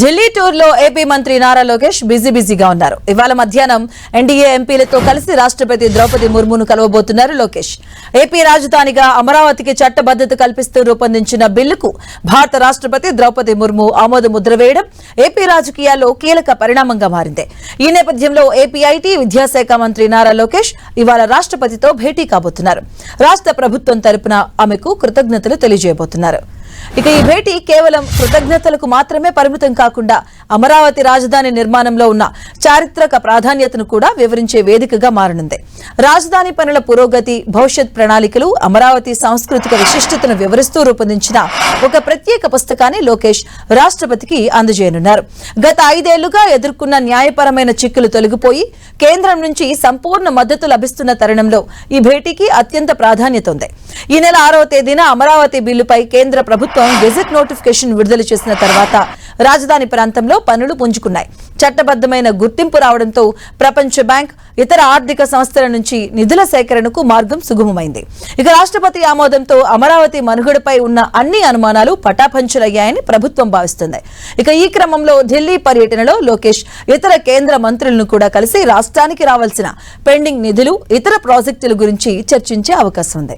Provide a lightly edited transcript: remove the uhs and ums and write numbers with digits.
Delhi tour లో AP మంత్రి నారా లోకేష్ బిజీగా ఉన్నారు. ఇవాళ మధ్యాహ్నం ఎన్డీఏ ఎంపీలతో కలిసి రాష్ట్రపతి ద్రౌపది ముర్మును కలవబోతున్నారు లోకేష్. ఏపీ రాజధానిగా అమరావతికి చట్టబద్దత కల్పిస్తూ రూపొందించిన బిల్లుకు భారత రాష్ట్రపతి ద్రౌపది ముర్ము ఆమోద ముద్ర వేయడం ఏపీ రాజకీయాల్లో కీలక పరిణామంగా మారింది. ఈ నేపథ్యంలో ఏపీ ఐటీ విద్యాశాఖ మంత్రి నారా లోకేష్ ఇవాళ రాష్ట్రపతితో భేటీ కాబోతున్నారు. రాష్ట్ర ప్రభుత్వం తరపున ఆమెకు కృతజ్ఞతలు తెలియజేయబోతున్నారు. ఇక ఈ భేటీ కేవలం కృతజ్ఞతలకు మాత్రమే పరిమితం కాకుండా అమరావతి రాజధాని నిర్మాణంలో ఉన్న చారిత్రక ప్రాధాన్యతను కూడా వివరించే వేదికగా మారనుంది. రాజధాని పనుల పురోగతి, భవిష్యత్ ప్రణాళికలు, అమరావతి సాంస్కృతిక విశిష్టతను వివరిస్తూ రూపొందించిన ఒక ప్రత్యేక పుస్తకాన్ని లోకేష్ రాష్ట్రపతికి అందజేయనున్నారు. గత 5 ఏళ్లుగా ఎదుర్కొన్న న్యాయపరమైన చిక్కులు తొలగిపోయి కేంద్రం నుంచి సంపూర్ణ మద్దతు లభిస్తున్న తరుణంలో ఈ భేటీకి అత్యంత ప్రాధాన్యత ఉంది. ఈ నెల 6వ తేదీన అమరావతి బిల్లుపై కేంద్ర ప్రభుత్వం గెజెట్ నోటిఫికేషన్ విడుదల చేసిన తర్వాత రాజధాని ప్రాంతంలో పనులు పుంజుకున్నాయి. చట్టబద్దమైన గుర్తింపు రావడంతో ప్రపంచ బ్యాంక్, ఇతర ఆర్థిక సంస్థల నుంచి నిధుల సేకరణకు మార్గం సుగమమైంది. ఇక రాష్ట్రపతి ఆమోదంతో అమరావతి మనుగడపై ఉన్న అన్ని అనుమానాలు పటాపంచలయ్యాయని ప్రభుత్వం భావిస్తుంది. ఇక ఈ క్రమంలో ఢిల్లీ పర్యటనలో లోకేష్ ఇతర కేంద్ర మంత్రులను కూడా కలిసి రాష్ట్రానికి రావాల్సిన పెండింగ్ నిధులు, ఇతర ప్రాజెక్టుల గురించి చర్చించే అవకాశం ఉంది.